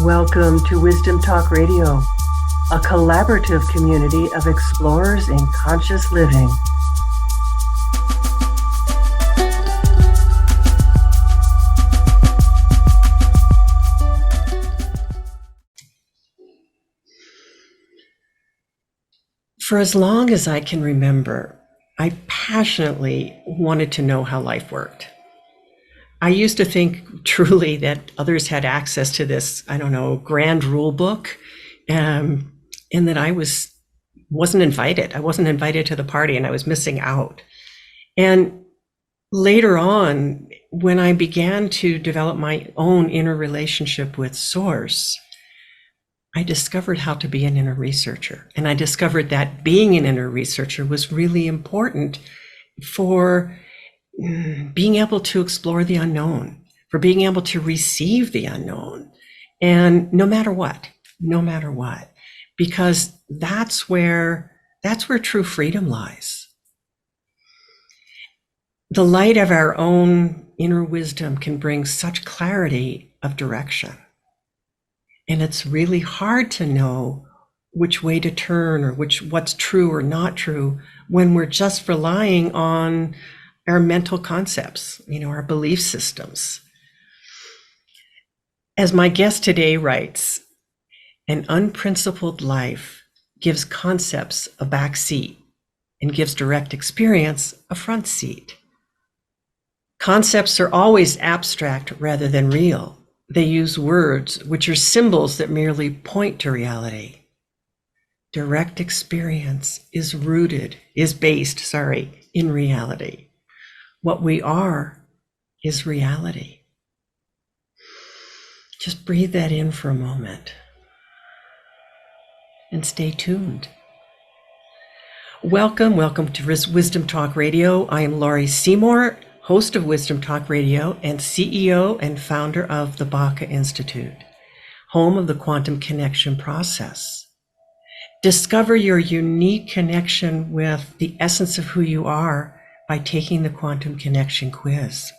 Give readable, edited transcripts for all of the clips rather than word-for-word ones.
Welcome to Wisdom Talk Radio, a collaborative community of explorers in conscious living. For as long as I can remember, I passionately wanted to know how life worked. I used to think truly that others had access to this, grand rule book, and that I wasn't invited. I wasn't invited to the party and I was missing out. And later on, when I began to develop my own inner relationship with Source, I discovered how to be an inner researcher. And I discovered that being an inner researcher was really important for being able to explore the unknown, for being able to receive the unknown. And no matter what, because that's where true freedom lies. The light of our own inner wisdom can bring such clarity of direction. And it's really hard to know which way to turn or what's true or not true when we're just relying on our mental concepts, our belief systems. As my guest today writes, an unprincipled life gives concepts a back seat and gives direct experience a front seat. Concepts are always abstract rather than real. They use words, which are symbols that merely point to reality. Direct experience is based in reality. What we are is reality. Just breathe that in for a moment and stay tuned. Welcome to Wisdom Talk Radio. I am Laurie Seymour, host of Wisdom Talk Radio and CEO and founder of the Baca Institute, home of the quantum connection process. Discover your unique connection with the essence of who you are by taking the quantum connection quiz.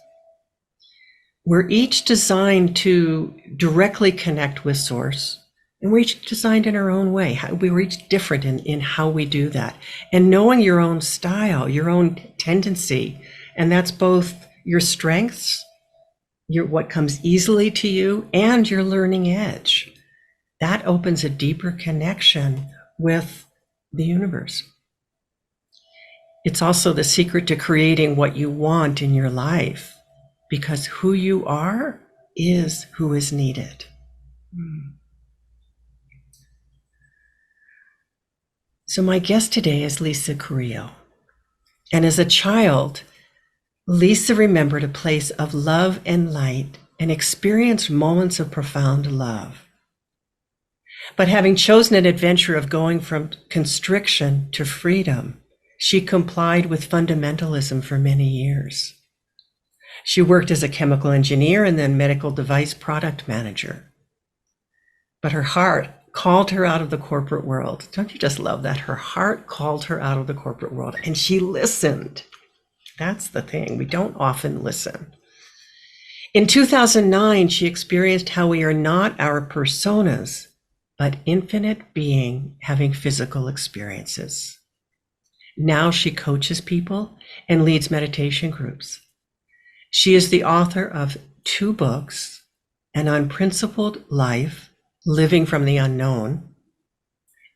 We're each designed to directly connect with Source, and we're each designed in our own way. We're each different in how we do that. And knowing your own style, your own tendency, and that's both your strengths, what comes easily to you, and your learning edge. That opens a deeper connection with the universe. It's also the secret to creating what you want in your life, because who you are is who is needed. So my guest today is Lisa Carrillo. And as a child, Lisa remembered a place of love and light and experienced moments of profound love. But having chosen an adventure of going from constriction to freedom, she complied with fundamentalism for many years. She worked as a chemical engineer and then medical device product manager. But her heart called her out of the corporate world. Don't you just love that? Her heart called her out of the corporate world, and she listened. That's the thing. We don't often listen. In 2009, she experienced how we are not our personas, but infinite being having physical experiences. Now she coaches people and leads meditation groups. She is the author of 2 books, An Unprincipled Life, Living from the Unknown,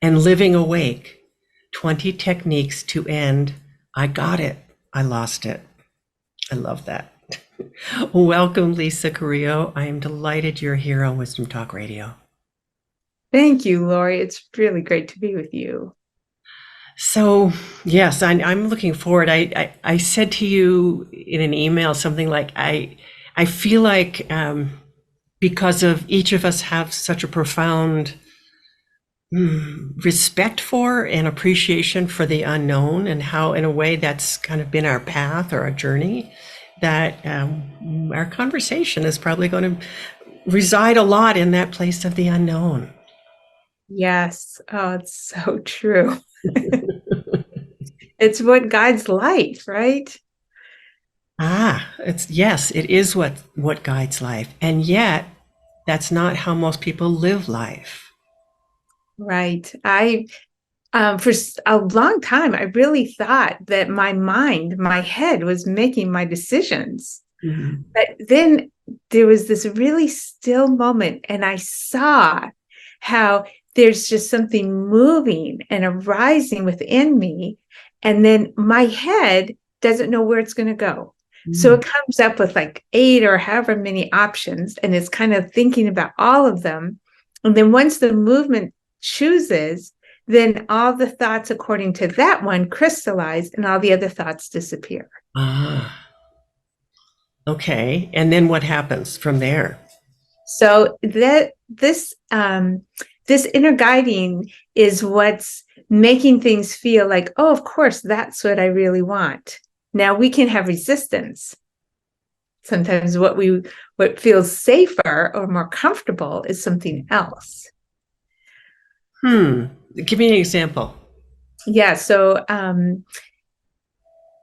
and Living Awake, 20 Techniques to End, I Got It, I Lost It. I love that. Welcome, Lisa Carrillo. I am delighted you're here on Wisdom Talk Radio. Thank you, Laurie. It's really great to be with you. So, yes, I'm looking forward. I said to you in an email something like, I feel like because of each of us have such a profound respect for and appreciation for the unknown, and how in a way that's kind of been our path or our journey, that our conversation is probably going to reside a lot in that place of the unknown. Yes. Oh, it's so true. It's what guides life, right? It is what guides life. And yet That's not how most people live life. Right. For a long time, I really thought that my mind, my head was making my decisions. Mhm. But then there was this really still moment, and I saw how there's just something moving and arising within me. And then my head doesn't know where it's going to go. So Mm. it comes up with like 8 or however many options, and it's kind of thinking about all of them. And then once the movement chooses, then all the thoughts according to that one crystallize and all the other thoughts disappear. Ah, okay. And then what happens from there? So that this inner guiding is what's making things feel like, oh, of course, that's what I really want. Now we can have resistance. Sometimes what feels safer or more comfortable is something else. Hmm. Give me an example. Yeah. So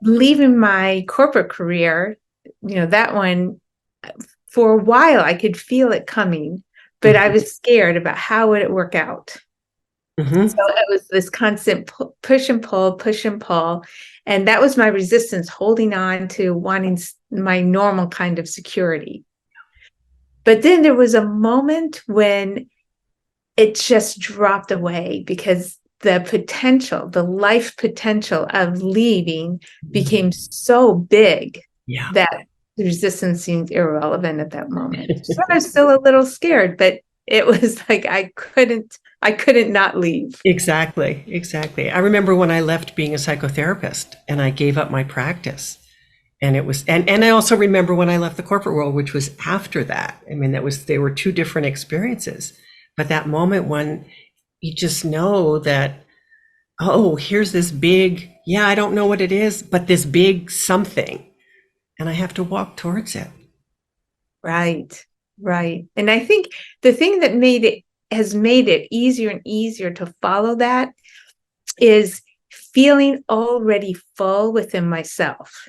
leaving my corporate career, that one, for a while I could feel it coming, but I was scared about how would it work out. So Mm-hmm. it was this constant push and pull, push and pull. And that was my resistance, holding on to wanting my normal kind of security. But then there was a moment when it just dropped away because the potential, the life potential of leaving became so big Yeah. that the resistance seemed irrelevant at that moment. So I was still a little scared, but it was like I couldn't not leave. Exactly. Exactly. I remember when I left being a psychotherapist and I gave up my practice. And it was, and I also remember when I left the corporate world, which was after that. I mean, they were two different experiences. But that moment when you just know that, oh, here's this big, yeah, I don't know what it is, but this big something, and I have to walk towards it. Right, right. And I think the thing that has made it easier and easier to follow that is feeling already full within myself.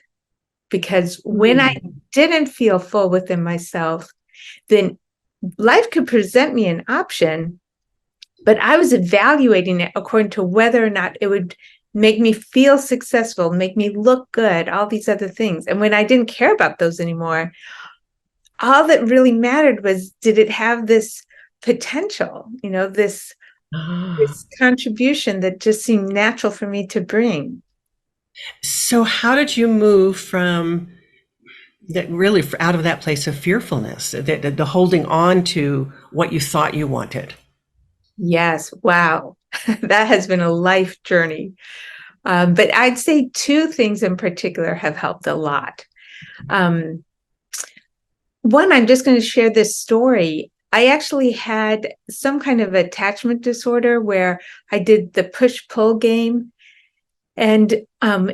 Because when I didn't feel full within myself, then life could present me an option, but I was evaluating it according to whether or not it would make me feel successful, make me look good, all these other things. And when I didn't care about those anymore, all that really mattered was, did it have this potential, Ah. this contribution that just seemed natural for me to bring. So, how did you move from that really out of that place of fearfulness, the holding on to what you thought you wanted? Yes, wow. That has been a life journey. But I'd say two things in particular have helped a lot. Um, One, I'm just going to share this story. I actually had some kind of attachment disorder where I did the push pull game. And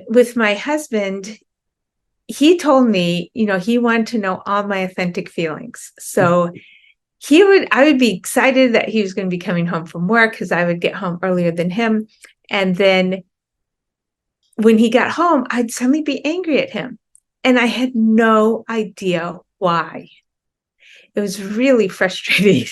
with my husband, he told me, he wanted to know all my authentic feelings. So I would be excited that he was going to be coming home from work because I would get home earlier than him. And then when he got home, I'd suddenly be angry at him. And I had no idea why. It was really frustrating.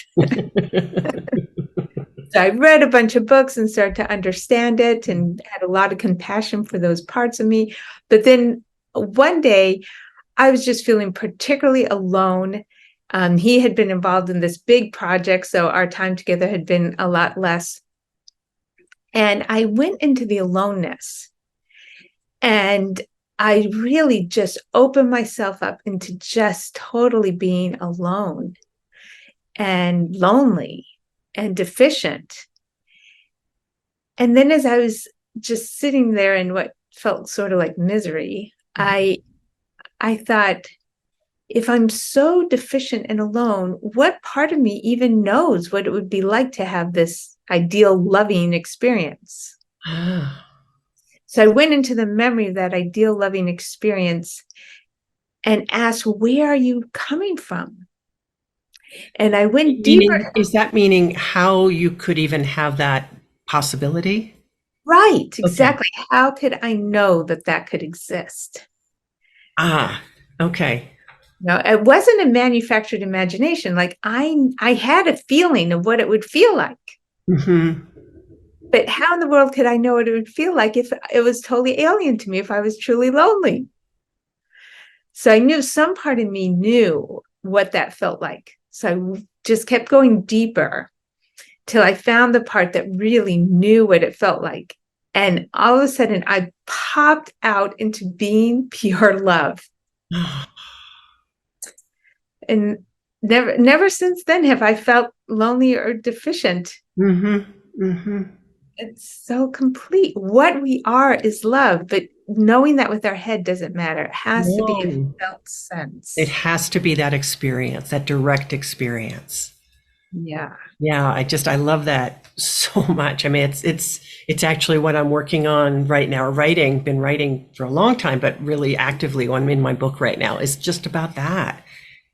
So I read a bunch of books and started to understand it and had a lot of compassion for those parts of me. But then one day I was just feeling particularly alone. He had been involved in this big project, so our time together had been a lot less. And I went into the aloneness, and I really just opened myself up into just totally being alone and lonely and deficient. And then as I was just sitting there in what felt sort of like misery, I thought, if I'm so deficient and alone, what part of me even knows what it would be like to have this ideal loving experience? Ah. So I went into the memory of that ideal loving experience and asked, where are you coming from? And I went deeper. Meaning, is that meaning how you could even have that possibility? Right, Okay. exactly. How could I know that that could exist? Ah, okay. No, it wasn't a manufactured imagination. Like I had a feeling of what it would feel like. Hmm. But how in the world could I know what it would feel like if it was totally alien to me, if I was truly lonely? So I knew some part of me knew what that felt like. So I just kept going deeper till I found the part that really knew what it felt like. And all of a sudden, I popped out into being pure love. And never since then have I felt lonely or deficient. Hmm. Hmm. It's so complete. What we are is love, but knowing that with our head doesn't matter. It has to be a No, felt it sense. has to be that experience, that direct experience. Yeah. Yeah, I love that so much. I mean, it's actually what I'm working on right now, writing, been writing for a long time, but really actively when I'm in my book right now is just about that.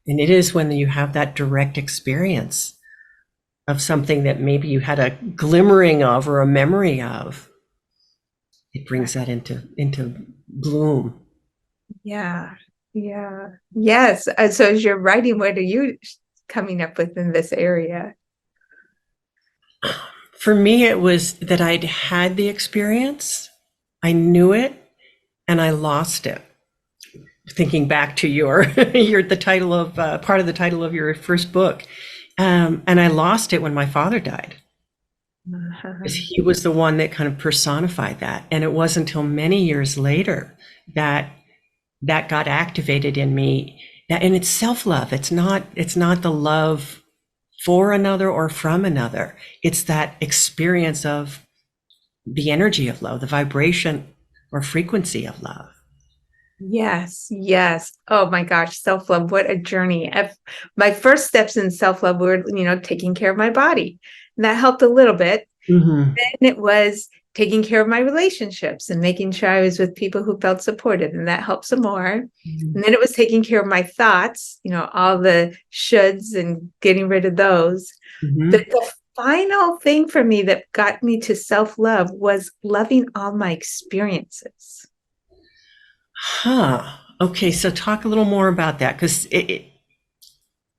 And it is when you have that direct experience of something that maybe you had a glimmering of or a memory of. It brings that into bloom. Yeah. Yeah. Yes. So as you're writing, what are you coming up with in this area? For me, it was that I'd had the experience, I knew it, and I lost it. Thinking back to your the title of part of the title of your first book, and I lost it when my father died. Because Uh-huh. he was the one that kind of personified that, and it wasn't until many years later that that got activated in me. And it's self-love. It's not the love for another or from another. It's that experience of the energy of love, the vibration or frequency of love. Yes, yes. Oh my gosh, self-love, what a journey. My first steps in self-love were, taking care of my body. And that helped a little bit. Hmm. Then it was taking care of my relationships and making sure I was with people who felt supported, and that helped some more. And then it was taking care of my thoughts, all the shoulds and getting rid of those. But Hmm. the final thing for me that got me to self-love was loving all my experiences. Huh. Okay, so talk a little more about that because I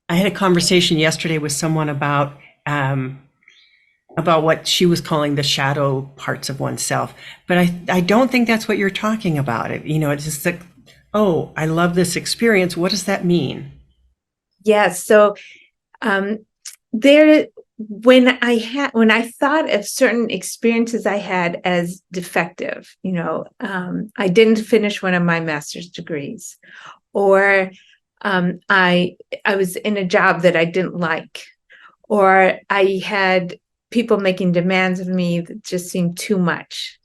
had a conversation yesterday with someone about what she was calling the shadow parts of oneself, but I don't think that's what you're talking about. It's just like, oh, I love this experience. What does that mean? Yes. So um, there, when I thought of certain experiences I had as defective, I didn't finish one of my master's degrees, or I was in a job that I didn't like, or I had people making demands of me that just seemed too much.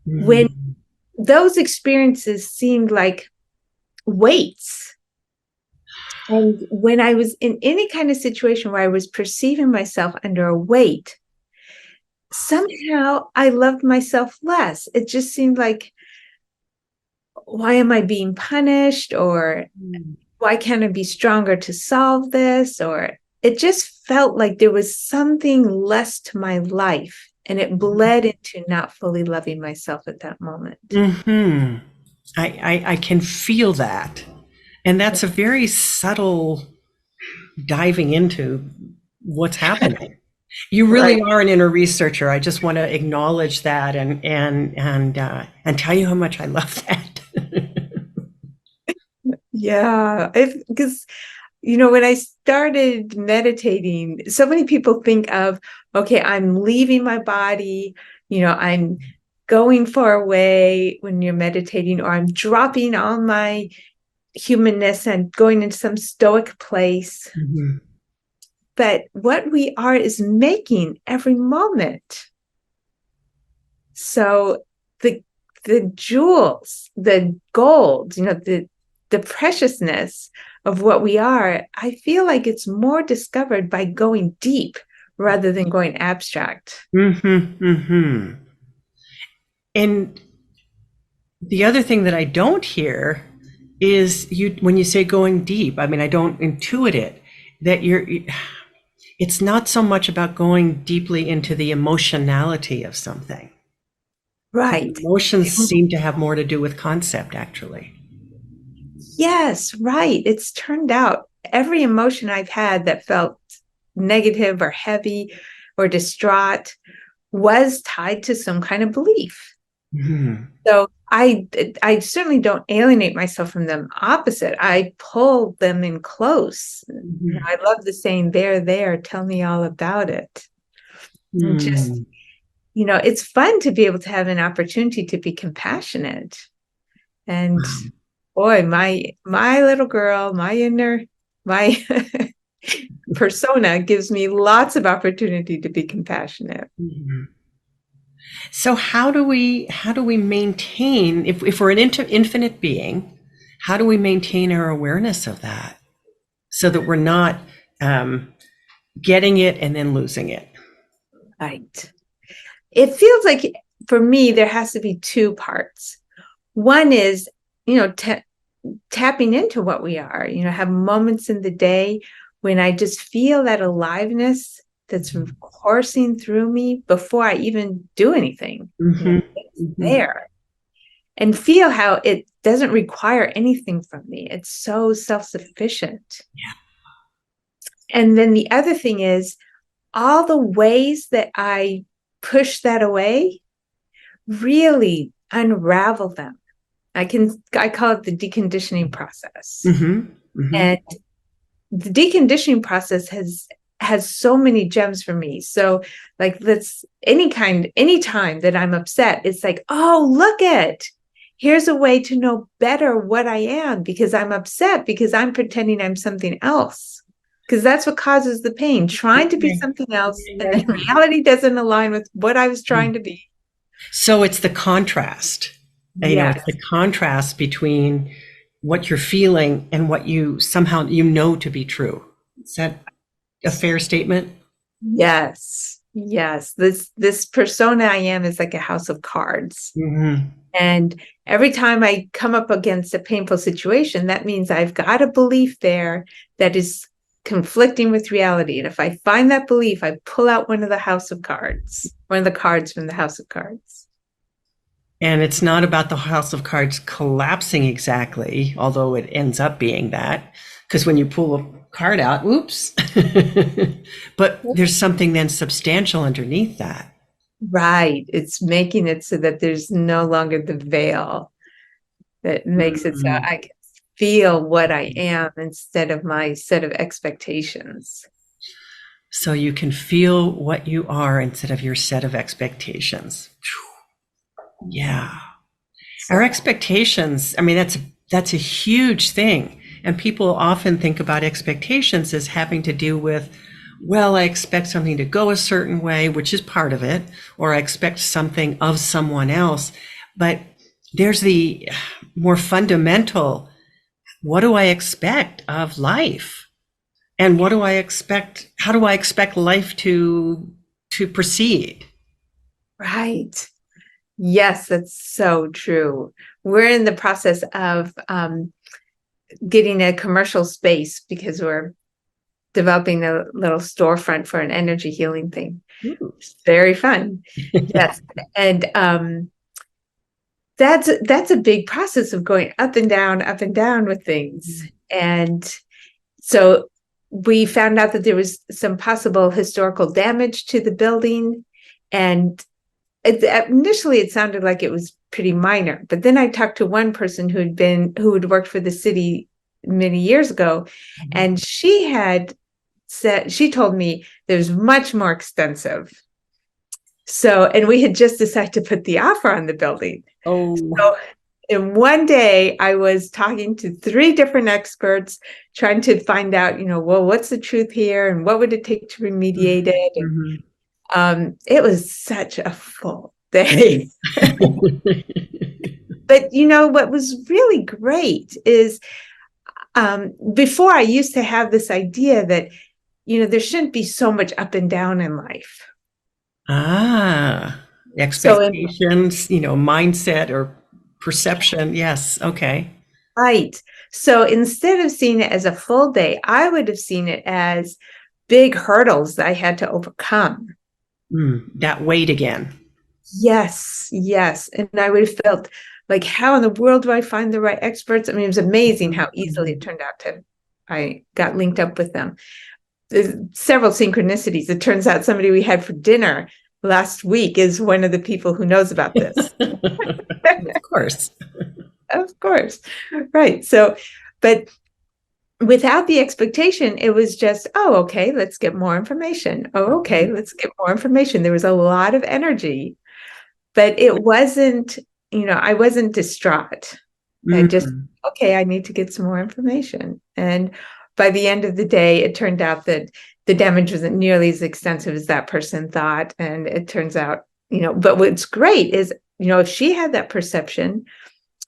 When Mhm. those experiences seemed like weights, and when I was in any kind of situation where I was perceiving myself under a weight, somehow I loved myself less. It just seemed like, why am I being punished? Or why can't I be stronger to solve this? Or it just felt like there was something less to my life. And it bled into not fully loving myself at that moment. Hmm. I can feel that, and that's a very subtle diving into what's happening. You really Right. are an inner researcher. I just want to acknowledge that and tell you how much I love that. Yeah. Because when I started meditating, so many people think of, okay, I'm leaving my body, I'm going far away when you're meditating, or I'm dropping all my humanness and going into some stoic place. Mhm. But what we are is making every moment. So the the jewels, the gold, the preciousness of what we are, I feel like it's more discovered by going deep rather than going abstract. Mhm. Mhm. And the other thing that I don't hear is you when you say going deep. I mean, I don't intuit it that it's not so much about going deeply into the emotionality of something. Right. Emotions seem to have more to do with concept, actually. Yes, right. It's turned out every emotion I've had that felt negative or heavy or distraught was tied to some kind of belief. Mhm. So I certainly don't alienate myself from them. Opposite, I pull them in close. Mhm. I love the saying, there, tell me all about it. And just, Mm. it's fun to be able to have an opportunity to be compassionate. And Wow. boy, my little girl, my persona gives me lots of opportunity to be compassionate. Mhm. So how do we maintain if we're an infinite being, how do we maintain our awareness of that so that we're not um, getting it and then losing it? Right. It feels like for me, there has to be two parts. One is, tapping into what we are, have moments in the day when I just feel that aliveness that's coursing through me before I even do anything, Hmm. it's Hmm. there, and feel how it doesn't require anything from me. It's so self-sufficient. And then the other thing is all the ways that I push that away, really unravel them. I call it the deconditioning process. Hmm. Hmm. And the deconditioning process has so many gems for me. So like anytime that I'm upset, it's like, oh, look at, here's a way to know better what I am, because I'm upset because I'm pretending I'm something else. Because that's what causes the pain, trying to be Okay. something else, and Yeah, then yeah, reality doesn't align with what I was yeah. trying to be. So it's the contrast. It's Yes. the contrast between what you're feeling and what you somehow know to be true. Is that a fair statement? Yes. Yes. This persona I am is like a house of cards. Hmm. And every time I come up against a painful situation, that means I've got a belief there that is conflicting with reality. And if I find that belief, I pull out one of the house of cards, one of the cards from the house of cards. And it's not about the house of cards collapsing exactly, although it ends up being that. Because when you pull a card out, oops. But there's something then substantial underneath that. Right. It's making it so that there's no longer the veil that makes it so Mm. I can feel what I am instead of my set of expectations. So you can feel what you are instead of your set of expectations. Yeah. Our So, expectations, I mean, that's a huge thing. And people often think about expectations as having to do with, well, I expect something to go a certain way, which is part of it, or I expect something of someone else. But there's the more fundamental, what do I expect of life? And what do I expect? How do I expect life to proceed? right. Yes, that's so true. We're in the process of getting a commercial space because we're developing a little storefront for an energy healing thing. Ooh. It's very fun. Yes. And that's a big process of going up and down with things. And so we found out that there was some possible historical damage to the building. And initially it sounded like it was pretty minor, but then I talked to one person who had worked for the city many years ago, and she told me it was much more extensive. So, and we had just decided to put the offer on the building. Oh. So in one day, I was talking to three different experts, trying to find out, well, what's the truth here, and what would it take to remediate it? And Mhm. it was such a full day. But what was really great is before I used to have this idea that, there shouldn't be so much up and down in life. Ah, So in expectations, mindset or perception. Yes. Okay. Right. So instead of seeing it as a full day, I would have seen it as big hurdles that I had to overcome. That weight again. Yes, yes. And I would have felt like, how in the world do I find the right experts? I mean, it was amazing how easily it turned out I got linked up with them. There's several synchronicities. It turns out somebody we had for dinner last week is one of the people who knows about this. Of course. Of course. Right. So, but without the expectation, it was just, oh, okay, let's get more information. Oh, okay, let's get more information. There was a lot of energy, but it wasn't, I wasn't distraught. I just, okay, I need to get some more information. And by the end of the day, it turned out that the damage wasn't nearly as extensive as that person thought. And it turns out, but what's great is, if she had that perception,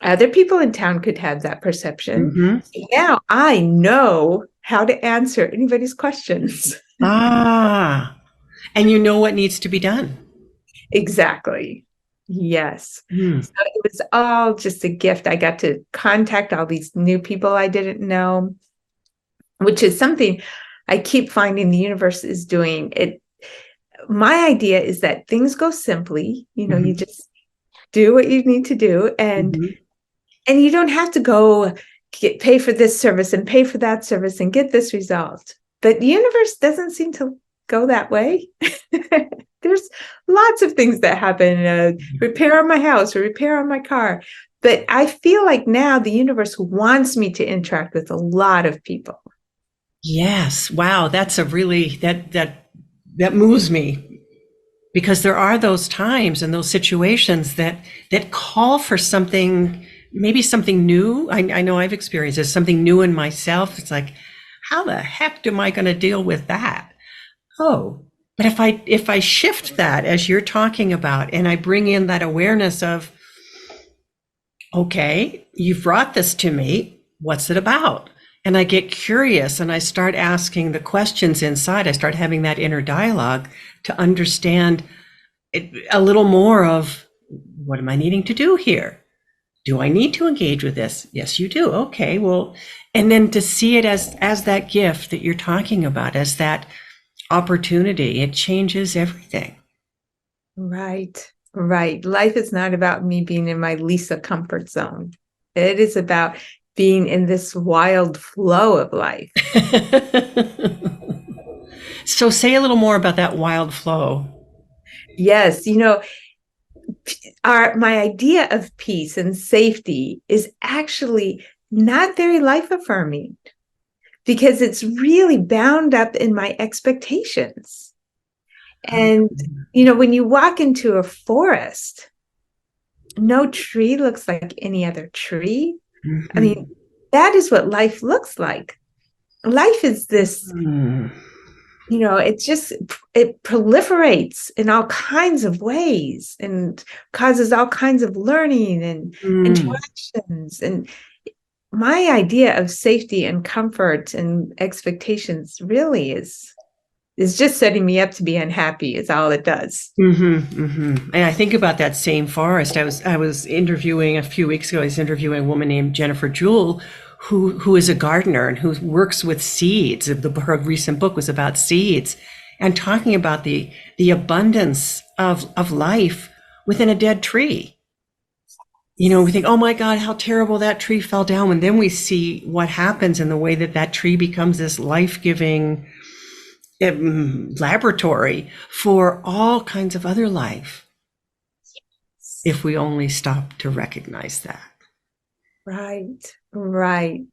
other people in town could have that perception. So now I know how to answer anybody's questions. And you know what needs to be done. Exactly. Yes. So it was all just a gift. I got to contact all these new people I didn't know, which is something I keep finding the universe is doing. My idea is that things go simply. You just do what you need to do, and you don't have to go pay for this service and pay for that service and get this result. But the universe doesn't seem to go that way. There's lots of things that happen, repair on my house or repair on my car. But I feel like now the universe wants me to interact with a lot of people. Yes. Wow. That's a really, that moves me, because there are those times and those situations that call for something, maybe something new. I know I've experienced this, something new in myself. It's like, how the heck am I going to deal with that? Oh, but if I shift that, as you're talking about, and I bring in that awareness of, okay, you've brought this to me, what's it about? And I get curious and I start asking the questions inside. I start having that inner dialogue to understand a little more of, what am I needing to do here? Do I need to engage with this? Yes, you do. Okay, well, and then to see it as that gift that you're talking about, as that opportunity, it changes everything. Right. Life is not about me being in my Lisa comfort zone. It is about being in this wild flow of life. So say a little more about that wild flow. Yes, my idea of peace and safety is actually not very life affirming, because it's really bound up in my expectations. And, when you walk into a forest, no tree looks like any other tree. I mean, that is what life looks like. Life is this, it proliferates in all kinds of ways and causes all kinds of learning and interactions. And my idea of safety and comfort and expectations really is just setting me up to be unhappy, is all it does. And I think about that same forest. I was interviewing a few weeks ago. I was interviewing a woman named Jennifer Jewell, who is a gardener and who works with seeds. Her recent book was about seeds, and talking about the abundance of life within a dead tree. We think, oh my God, how terrible that tree fell down. And then we see what happens in the way that tree becomes this life-giving laboratory for all kinds of other life. Yes. If we only stop to recognize that. Right.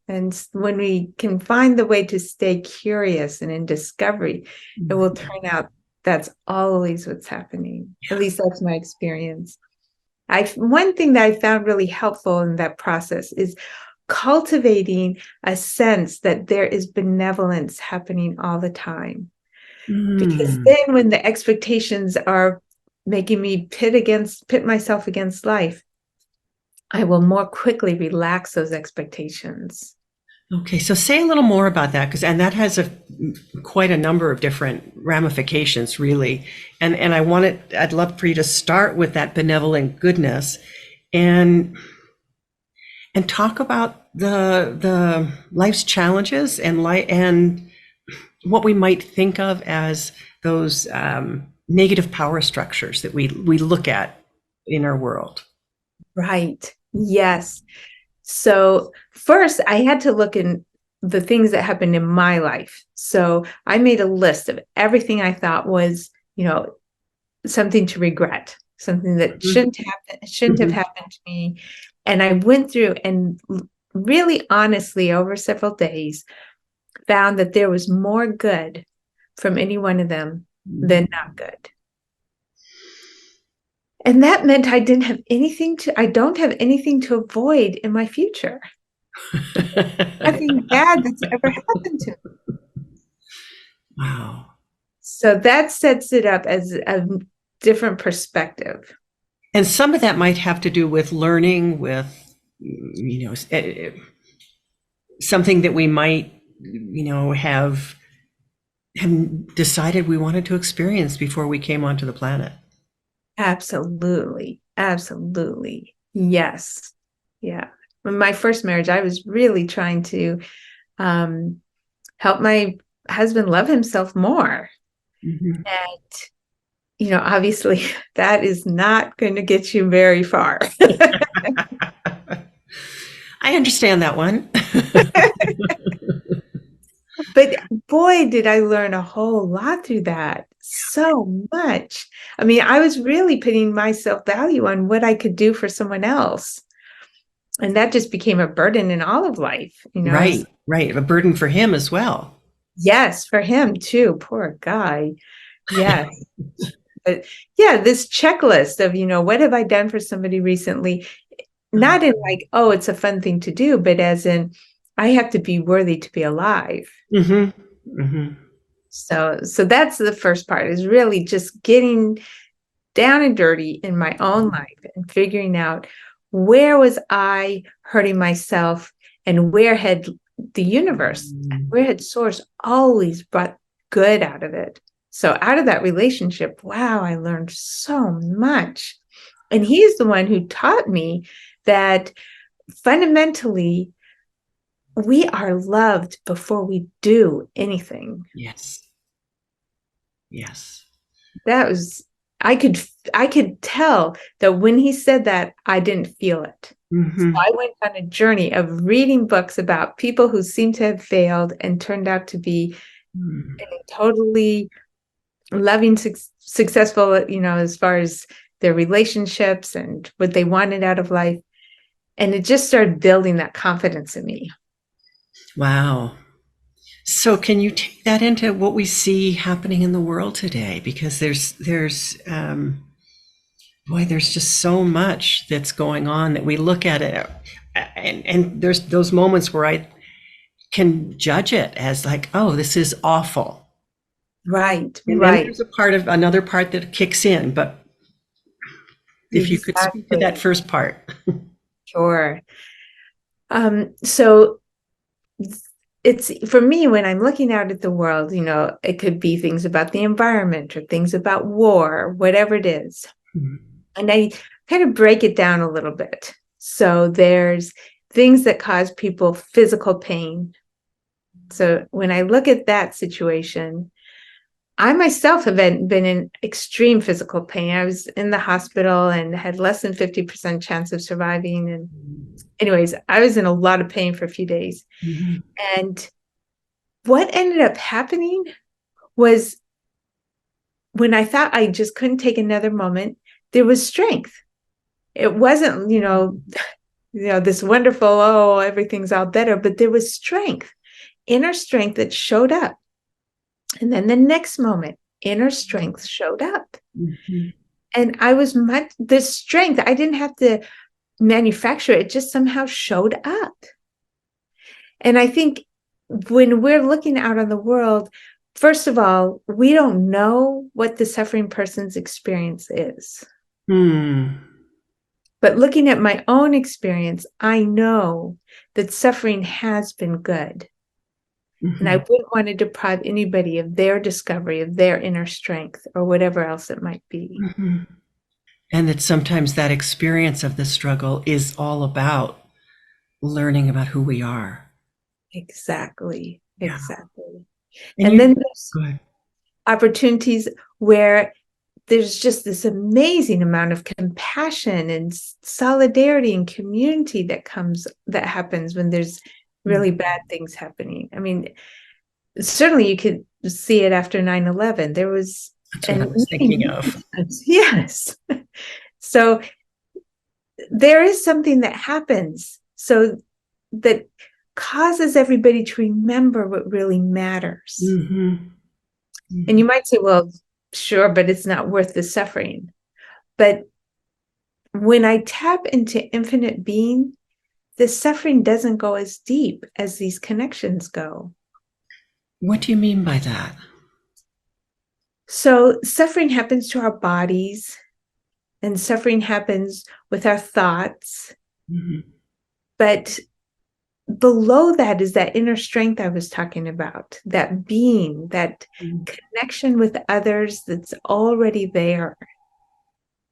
And when we can find the way to stay curious and in discovery, it will turn out that's always what's happening. Yeah. At least that's my experience. One thing that I found really helpful in that process is cultivating a sense that there is benevolence happening all the time. Because then when the expectations are making me pit myself against life, I will more quickly relax those expectations. Okay, so say a little more about that, and that has quite a number of different ramifications, really. And I'd love for you to start with that benevolent goodness, and talk about the life's challenges and what we might think of as those negative power structures that we look at in our world. Right. Yes. So first, I had to look in the things that happened in my life. So I made a list of everything I thought was, something to regret, something that Mhm. shouldn't have Mhm. happened to me. And I went through and really honestly over several days found that there was more good from any one of them than not good. And that meant I don't have anything to avoid in my future. Nothing bad that's ever happened to me. Wow. So that sets it up as a different perspective. And some of that might have to do with learning, with, something that we might, have decided we wanted to experience before we came onto the planet. Absolutely. Absolutely. Yes. Yeah. In my first marriage, I was really trying to um, help my husband love himself more. Mhm. And, obviously that is not going to get you very far. I understand that one. But boy, did I learn a whole lot through that. So much. I mean, I was really putting my self-value on what I could do for someone else. And that just became a burden in all of life. Right, right. A burden for him as well. Yes, for him too. Poor guy. Yes. But yeah, this checklist of, what have I done for somebody recently? Not in like, oh, it's a fun thing to do, but as in, I have to be worthy to be alive. Hmm. Hmm. So that's the first part is really just getting down and dirty in my own life and figuring out where was I hurting myself and where had the universe, where had source always brought good out of it. So out of that relationship, wow, I learned so much. And he's the one who taught me that fundamentally we are loved before we do anything. Yes. Yes. That was I could tell that when he said that, I didn't feel it. So Hmm. I went on a journey of reading books about people who seem to have failed and turned out to be totally loving, successful, as far as their relationships and what they wanted out of life. And it just started building that confidence in me. Wow. So can you take that into what we see happening in the world today? Because there's just so much that's going on that we look at it, and there's those moments where I can judge it as like, oh, this is awful. Right, And then right. there's another part that kicks in. But if you could speak to that Exactly. first part. Sure. So it's for me when I'm looking out at the world, it could be things about the environment or things about war, whatever it is. And I kind of break it down a little bit. So there's things that cause people physical pain. So when I look at that situation, I myself have been in extreme physical pain. I was in the hospital and had less than 50% chance of surviving. And anyways, I was in a lot of pain for a few days. Mhm. And what ended up happening was when I thought I just couldn't take another moment, there was strength. It wasn't, this wonderful, oh, everything's all better, but there was strength, inner strength that showed up. And then the next moment, inner strength showed up. Mhm. And I was the strength, I didn't have to manufacture it, just somehow showed up. And I think when we're looking out on the world, first of all, we don't know what the suffering person's experience is. Hmm. But looking at my own experience, I know that suffering has been good. And I Mhm. wouldn't want to deprive anybody of their discovery, of their inner strength, or whatever else it might be. Mhm. And that sometimes that experience of the struggle is all about learning about who we are. Exactly. Yeah. Exactly. And And you then there's go ahead. opportunities where there's just this amazing amount of compassion and solidarity and community that happens when there's really bad things happening. I mean, certainly you could see it after 9/11. There was That's what I was thinking of. Yes. So there is something that happens so that causes everybody to remember what really matters. Mm-hmm. Mm-hmm. And you might say, well, sure, but it's not worth the suffering. But when I tap into infinite being, the suffering doesn't go as deep as these connections go. What do you mean by that? So suffering happens to our bodies, and suffering happens with our thoughts. Mm-hmm. But below that is that inner strength I was talking about, that being, that connection with others that's already there.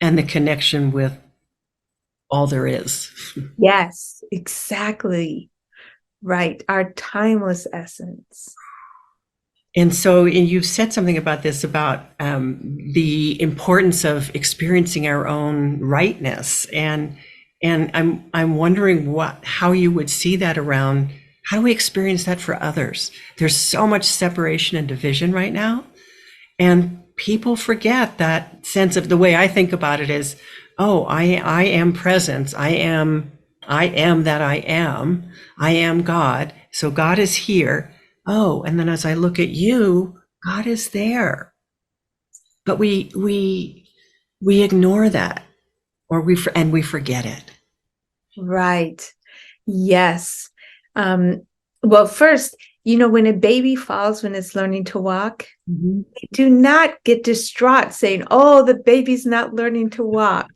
And the connection with all there is. Yes, exactly. Right. Our timeless essence. And so you've said something about this, about the importance of experiencing our own rightness. And I'm wondering how you would see that around, how do we experience that for others? There's so much separation and division right now. And people forget that sense of, the way I think about it is, oh, I am presence. I am that I am. I am God. So God is here. Oh, and then as I look at you, God is there. But we ignore that, or we forget it. Right. Yes. Well, first, when a baby falls when it's learning to walk, do not get distraught saying, oh, the baby's not learning to walk.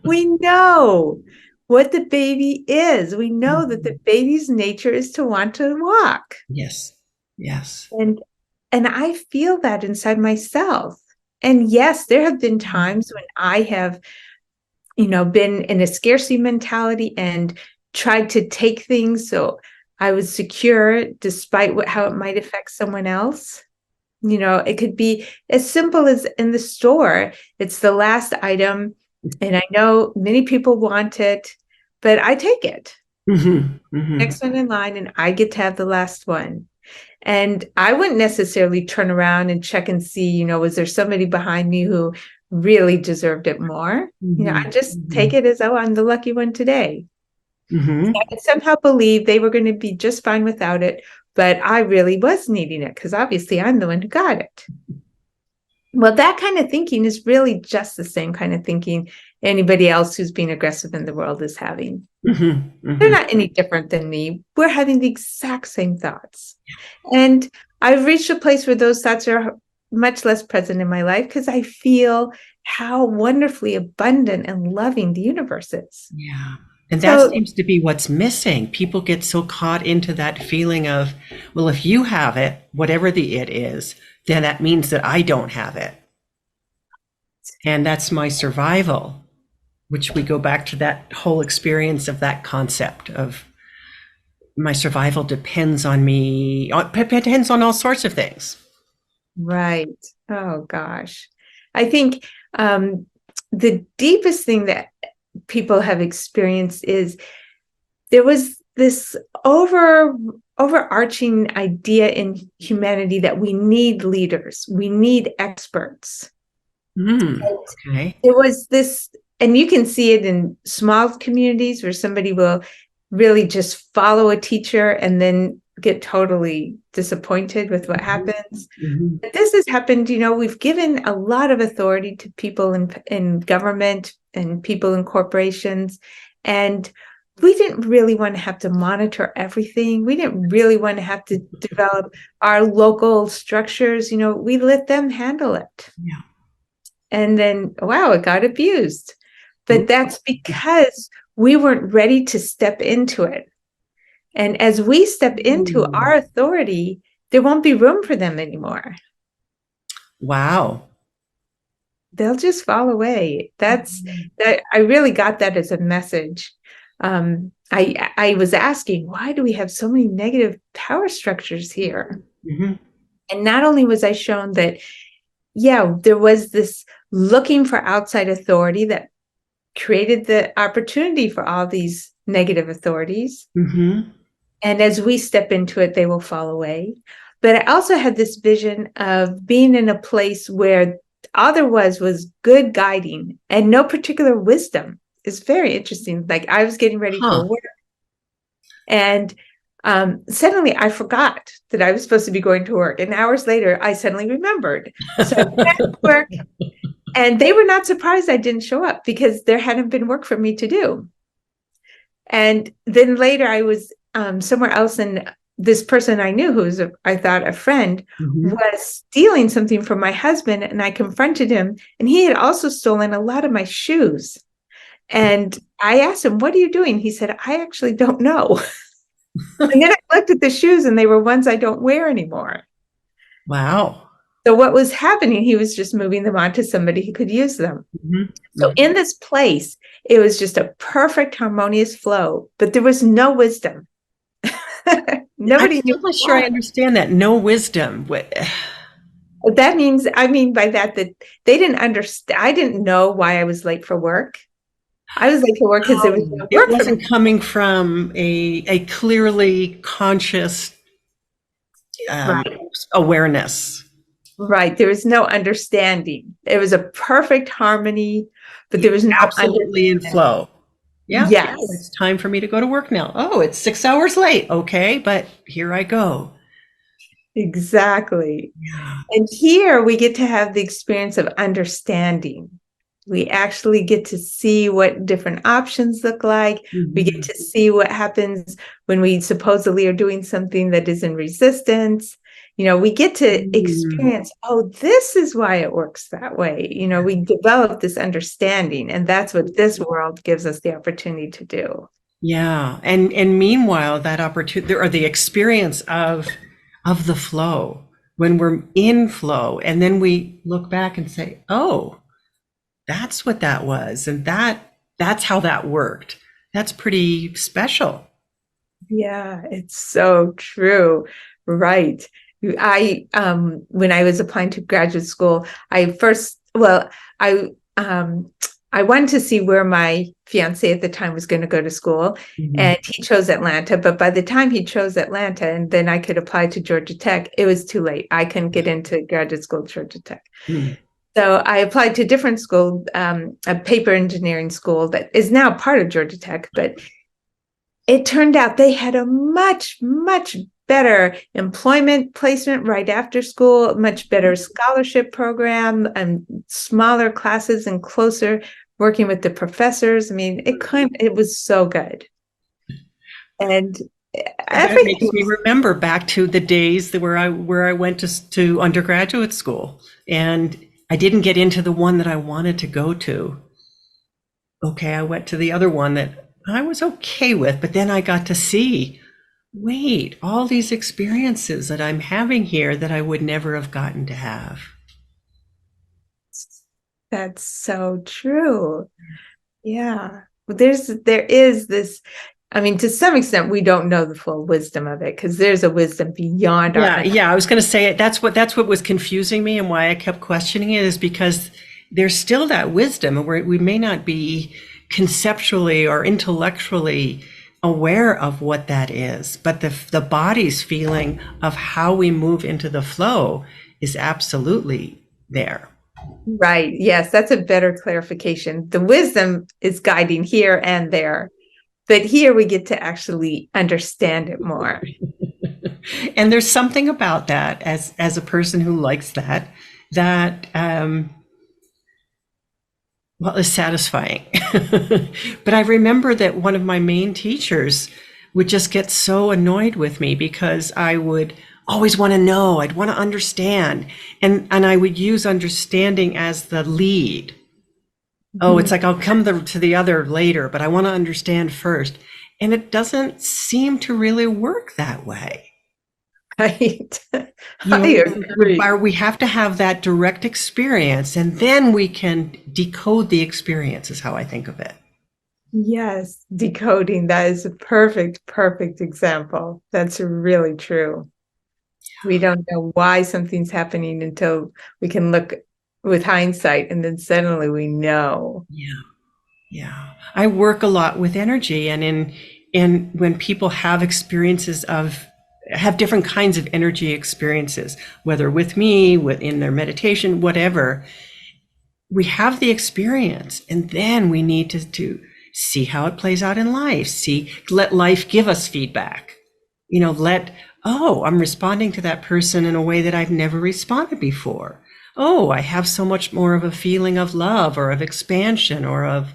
We know what the baby is. We know that the baby's nature is to want to walk. Yes. Yes. And I feel that inside myself. And yes, there have been times when I have, been in a scarcity mentality and tried to take things so I was secure despite how it might affect someone else. It could be as simple as in the store. It's the last item, and I know many people want it, but I take it. Next one in line, and I get to have the last one. And I wouldn't necessarily turn around and check and see, was there somebody behind me who really deserved it more? I just take it as, oh, I'm the lucky one today. So I somehow believe they were going to be just fine without it, but I really was needing it because obviously I'm the one who got it. Well, that kind of thinking is really just the same kind of thinking anybody else who's being aggressive in the world is having. They're not any different than me. We're having the exact same thoughts. And I've reached a place where those thoughts are much less present in my life because I feel how wonderfully abundant and loving the universe is. Yeah. And that seems to be what's missing. People get so caught into that feeling of, well, if you have it, whatever the it is, then that means that I don't have it. And that's my survival, which we go back to that whole experience of that concept of my survival depends on me, depends on all sorts of things. Right. Oh, gosh. I think the deepest thing that people have experienced is there was this overarching idea in humanity that we need leaders, we need experts. Okay. There was this, and you can see it in small communities where somebody will really just follow a teacher and then get totally disappointed with what happens. But this has happened, we've given a lot of authority to people in government and people in corporations. And we didn't really want to have to monitor everything. We didn't really want to have to develop our local structures. We let them handle it. Yeah. And then, wow, it got abused. But that's because we weren't ready to step into it. And as we step into our authority, there won't be room for them anymore. Wow. They'll just fall away. That. I really got that as a message. I was asking, why do we have so many negative power structures here? And not only was I shown that yeah, there was this looking for outside authority that created the opportunity for all these negative authorities. Mm-hmm. And as we step into it, they will fall away. But I also had this vision of being in a place where all there was good guiding and no particular wisdom. It's very interesting. Like I was getting ready for Huh. work, and suddenly I forgot that I was supposed to be going to work. And hours later, I suddenly remembered. So I went to work, and they were not surprised I didn't show up because there hadn't been work for me to do. And then later I was somewhere else, and this person I knew, who was, I thought, a friend, Mm-hmm. was stealing something from my husband. And I confronted him, and he had also stolen a lot of my shoes. And I asked him, "What are you doing?" He said, "I actually don't know." And then I looked at the shoes, and they were ones I don't wear anymore. Wow. So what was happening, he was just moving them on to somebody who could use them. Mm-hmm. So in this place, it was just a perfect harmonious flow, but there was no wisdom. I'm Nobody knew still not sure I why. understand that. No wisdom. That means, I mean by that they didn't understand. I didn't know why I was late for work. I was late for work because there was Oh, no it work for me. wasn't coming from a clearly conscious um, Right. awareness. Right. There was no understanding. It was a perfect harmony, but there You're was no absolutely in understanding. flow. Yeah, yeah, Yes, it's time for me to go to work now. Oh, it's 6 hours late. Okay, but here I go. exactly. Yeah. And here we get to have the experience of understanding. We actually get to see what different options look like. We get Mhm. to see what happens when we supposedly are doing something that is in resistance. We get to Mm. experience, oh, this is why it works that way. We develop this understanding, and that's what this world gives us the opportunity to do. Yeah, and meanwhile, that opportunity or the experience of the flow when we're in flow, and then we look back and say, "Oh, that's what that was, and that's how that worked." That's pretty special. Yeah, it's so true. Right. I when I was applying to graduate school, I I wanted to see where my fiance at the time was going to go to school, Mhm. and he chose Atlanta, but by the time he chose Atlanta and then I could apply to Georgia Tech, it was too late. I couldn't get into graduate school at Georgia Tech. Mm. So I applied to a different school, a paper engineering school that is now part of Georgia Tech, but it turned out they had a much, much better employment placement right after school, much better scholarship program, and smaller classes and closer working with the professors. I mean, it was so good. And That everything makes me was, remember back to the days that where I went to undergraduate school, and I didn't get into the one that I wanted to go to. Okay, I went to the other one that I was okay with, but then I got to see, wait, all these experiences that I'm having here that I would never have gotten to have. that's so true. Yeah. There is this, I mean, to some extent, we don't know the full wisdom of it because there's a wisdom beyond our Yeah, yeah, I was going to say that's what was confusing me and why I kept questioning it is because there's still that wisdom and we may not be conceptually or intellectually aware of what that is, but the body's feeling of how we move into the flow is absolutely there. Right. Yes, that's a better clarification. The wisdom is guiding here and there, but here we get to actually understand it more. And there's something about that as a person who likes that well, is satisfying. But I remember that one of my main teachers would just get so annoyed with me because I would always want to know, I'd want to understand. And I would use understanding as the lead. Oh, it's Mhm. like I'll come to the other later, but I want to understand first. And it doesn't seem to really work that way. Right. You I know, agree. we have to have that direct experience and then we can decode the experience, is how I think of it. Yes, decoding. That is a perfect, perfect example. That's really true. We don't know why something's happening until we can look with hindsight, and then suddenly we know. Yeah. Yeah. I work a lot with energy, and in when people have experiences of have different kinds of energy experiences, whether with me, in their meditation, whatever, we have the experience, and then we need to see how it plays out in life. Let life give us feedback. Oh, I'm responding to that person in a way that I've never responded before. Oh, I have so much more of a feeling of love or of expansion or of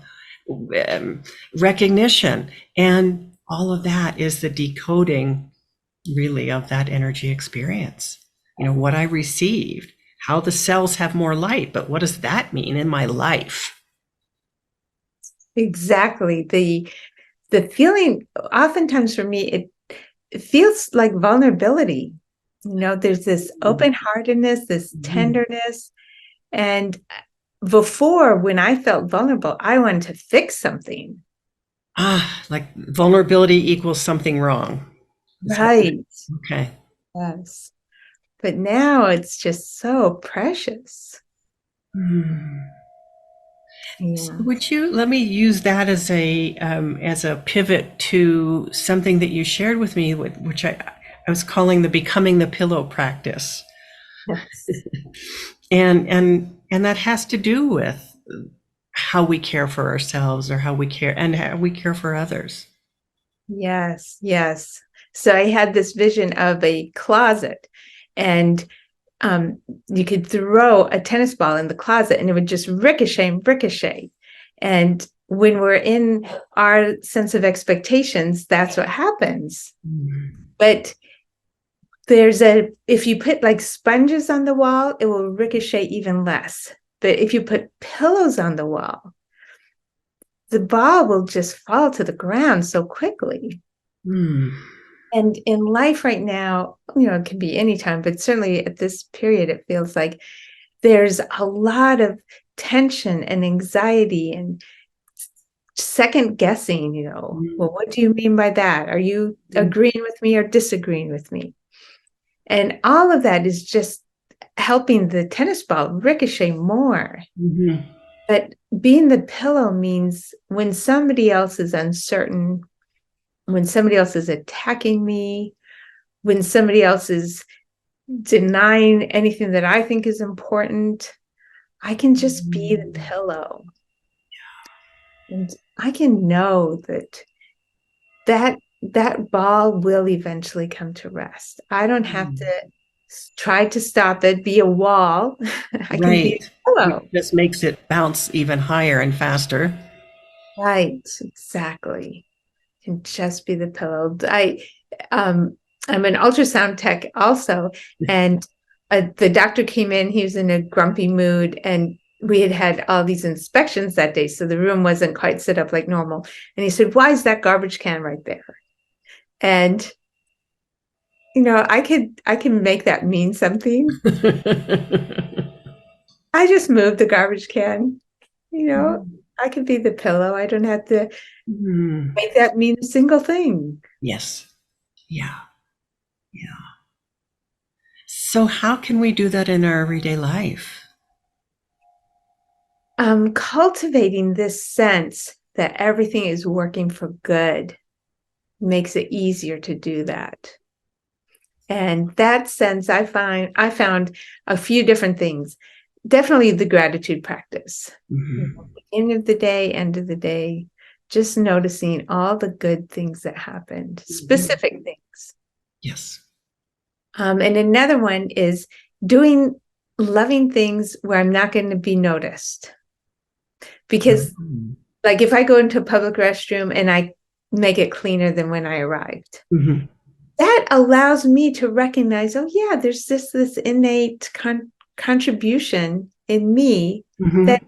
recognition. And all of that is the decoding, really, of that energy experience. What I received, how the cells have more light, but what does that mean in my life? Exactly. The feeling, oftentimes for me, it feels like vulnerability. There's this open-heartedness, this tenderness. And before, when I felt vulnerable, I wanted to fix something. Like vulnerability equals something wrong. Right. Okay. Yes. But now it's just so precious. So Yeah. would you let me use that as a pivot to something that you shared with me, which I was calling the becoming the pillow practice, Yes. and that has to do with how we care for ourselves, or how we care for others. Yes. Yes. So I had this vision of a closet, and you could throw a tennis ball in the closet and it would just ricochet and ricochet. And when we're in our sense of expectations, that's what happens. But if you put like sponges on the wall, it will ricochet even less. But if you put pillows on the wall, the ball will just fall to the ground so quickly. And in life right now, it can be anytime, but certainly at this period, it feels like there's a lot of tension and anxiety and second guessing, well, what do you mean by that? Are you agreeing with me or disagreeing with me? And all of that is just helping the tennis ball ricochet more. But being the pillow means when somebody else is uncertain, when somebody else is attacking me, when somebody else is denying anything that I think is important, I can just be the pillow. And I can know that ball will eventually come to rest. I don't have to try to stop it, be a wall. I can be Right. a pillow. Which just makes it bounce even higher and faster. Right, exactly. Can just be the pillow. I'm an ultrasound tech also, and the doctor came in. He was in a grumpy mood, and we had all these inspections that day, so the room wasn't quite set up like normal. And he said, "Why is that garbage can right there?" And I can make that mean something. I just moved the garbage can. I could be the pillow. I don't have to make that mean a single thing. Yes. Yeah. Yeah. So how can we do that in our everyday life? Cultivating this sense that everything is working for good makes it easier to do that. And that sense, I found a few different things. Definitely the gratitude practice. Beginning of the day, end of the day, just noticing all the good things that happened, specific things. Yes. And another one is doing loving things where I'm not going to be noticed. Because like if I go into a public restroom and I make it cleaner than when I arrived, that allows me to recognize, oh yeah, there's this innate contribution in me that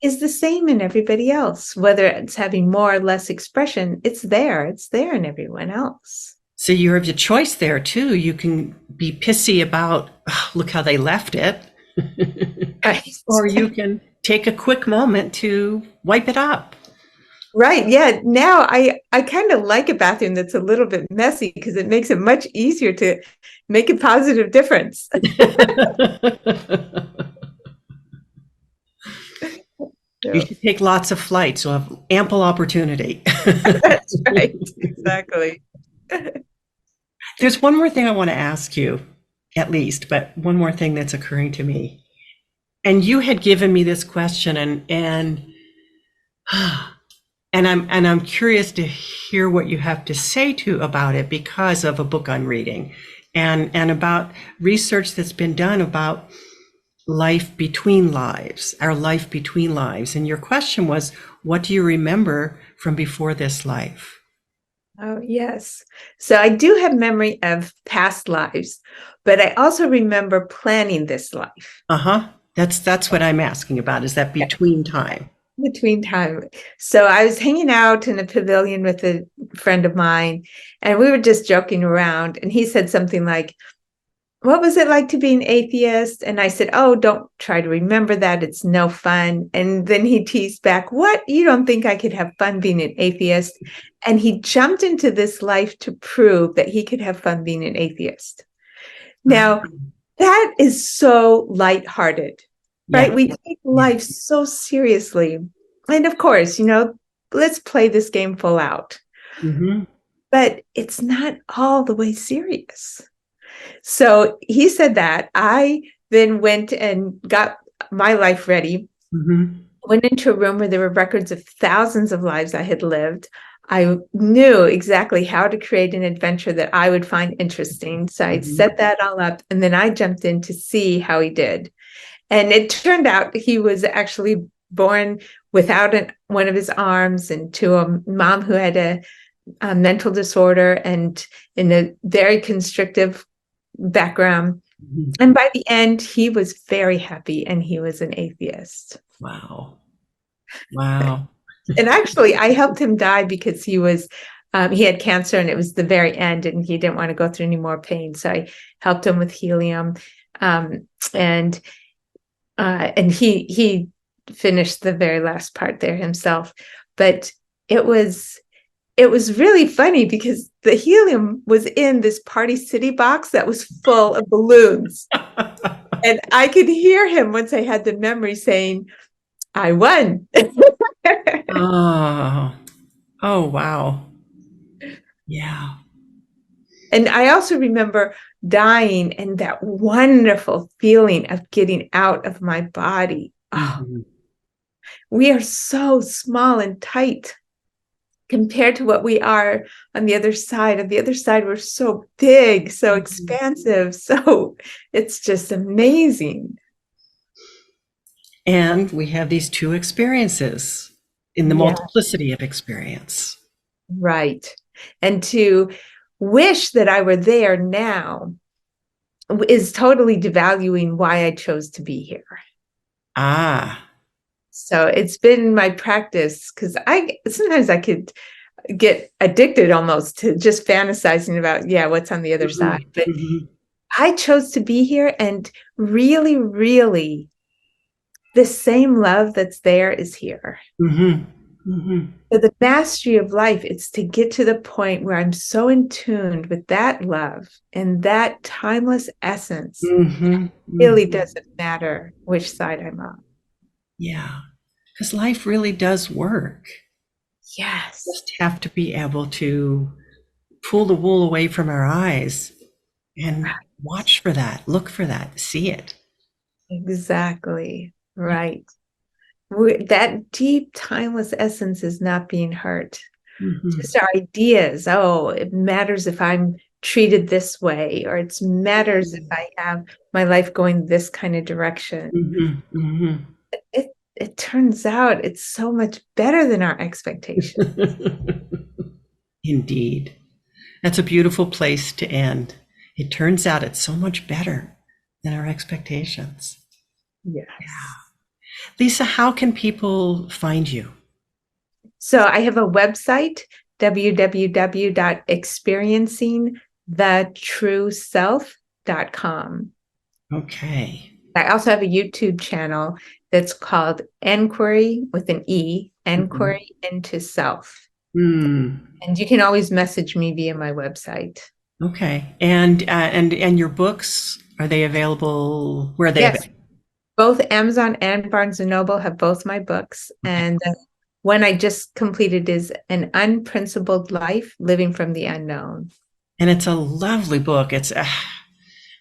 is the same in everybody else. Whether it's having more or less expression, it's there in everyone else. So you have your choice there too. You can be pissy about, oh, look how they left it. Right. Or you can take a quick moment to wipe it up. Right. Yeah. Now I kind of like a bathroom that's a little bit messy because it makes it much easier to make a positive difference. You So, should take lots of flights. You'll have ample opportunity. that's right. Exactly. There's one more thing I want to ask you, at least, but one more thing that's occurring to me. And you had given me this question, and I'm curious to hear what you have to say to about it because of a book I'm reading, and about research that's been done about life between lives, our life between lives. And your question was, what do you remember from before this life? Oh, yes. So I do have memory of past lives, but I also remember planning this life. Uh-huh. That's what I'm asking about, is that between time. Between time. So I was hanging out in a pavilion with a friend of mine, and we were just joking around. And he said something like, "What was it like to be an atheist?" And I said, "Oh, don't try to remember that. It's no fun." And then he teased back, "What? You don't think I could have fun being an atheist?" And he jumped into this life to prove that he could have fun being an atheist. Now, that is so lighthearted, right? Yeah. We take life so seriously. And of course, let's play this game full out. Mm-hmm. But it's not all the way serious. So he said that. I then went and got my life ready, Mm-hmm. went into a room where there were records of thousands of lives I had lived. I knew exactly how to create an adventure that I would find interesting. So I Mm-hmm. set that all up, and then I jumped in to see how he did. And it turned out he was actually born without one of his arms, and to a mom who had a mental disorder and in a very constrictive background. Mm-hmm. And by the end, he was very happy and he was an atheist. Wow. Wow. And actually, I helped him die because he had cancer and it was the very end and he didn't want to go through any more pain. So I helped him with helium. Um, and he finished the very last part there himself. But it was really funny because the helium was in this Party City box that was full of balloons. And I could hear him once I had the memory saying, "I won." Oh. Oh, wow. Yeah. And I also remember dying and that wonderful feeling of getting out of my body. Oh, Mm-hmm. we are so small and tight compared to what we are on the other side. On the other side, we're so big, so expansive. So it's just amazing. And we have these two experiences in the Yeah, multiplicity of experience. right. And to wish that I were there now is totally devaluing why I chose to be here. Ah. So it's been my practice because I could get addicted almost to just fantasizing about, yeah, what's on the other Mm-hmm. side. But Mm-hmm. I chose to be here and really, really the same love that's there is here. Mm-hmm. Mm-hmm. So the mastery of life, it's to get to the point where I'm so in tune with that love and that timeless essence. Mm-hmm. It really Mm-hmm. doesn't matter which side I'm on. Yeah. Because life really does work. Yes. Just have to be able to pull the wool away from our eyes and watch for that, look for that, see it. Exactly. Yeah. Right. That deep, timeless essence is not being hurt. Mm-hmm. Just our ideas. Oh, it matters if I'm treated this way, or it matters if I have my life going this kind of direction. Mm-hmm. Mm-hmm. It turns out it's so much better than our expectation. Indeed. That's a beautiful place to end. It turns out it's so much better than our expectations. Yes. Lisa, how can people find you? So I have a website, www.experiencingthetrueself.com. Okay. I also have a YouTube channel that's called Enquiry with an E, Mhm. Enquiry into Self. Mm. And you can always message me via my website. Okay. And your books, are they available? Where are they Yes, available? both Amazon and Barnes and Noble have both my books. Okay. And the one I just completed is An Unprincipled Life, Living from the Unknown. And it's a lovely book. It's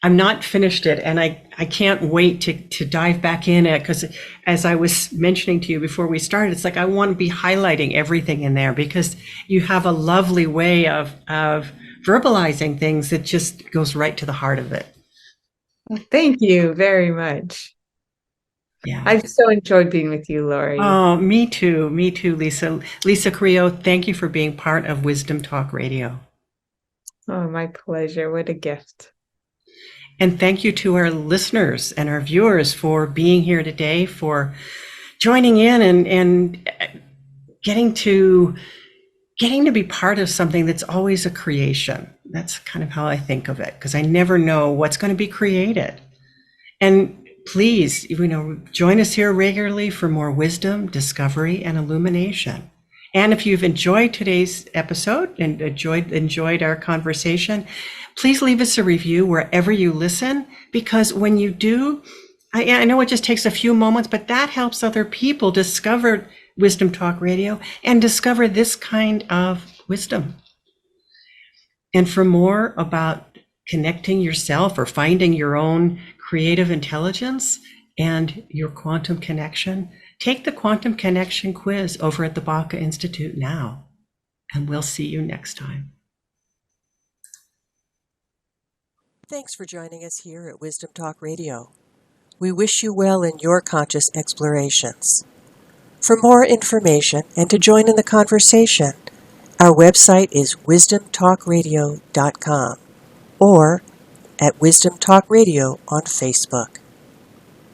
I'm not finished it, and I can't wait to dive back in it, because as I was mentioning to you before we started, it's like I want to be highlighting everything in there, because you have a lovely way of verbalizing things that just goes right to the heart of it. Thank you very much. Yeah. I've so enjoyed being with you, Laurie. Oh, me too. Me too, Lisa. Lisa Carrillo, thank you for being part of Wisdom Talk Radio. Oh, my pleasure. What a gift. And thank you to our listeners and our viewers for being here today, for joining in and getting to be part of something that's always a creation. That's kind of how I think of it, because I never know what's going to be created. And please, join us here regularly for more wisdom, discovery, and illumination. And if you've enjoyed today's episode and enjoyed our conversation, please leave us a review wherever you listen, because when you do, I know it just takes a few moments, but that helps other people discover Wisdom Talk Radio and discover this kind of wisdom. And for more about connecting yourself or finding your own creative intelligence and your quantum connection, take the Quantum Connection quiz over at the Baca Institute now. And we'll see you next time. Thanks for joining us here at Wisdom Talk Radio. We wish you well in your conscious explorations. For more information and to join in the conversation, our website is wisdomtalkradio.com or at Wisdom Talk Radio on Facebook.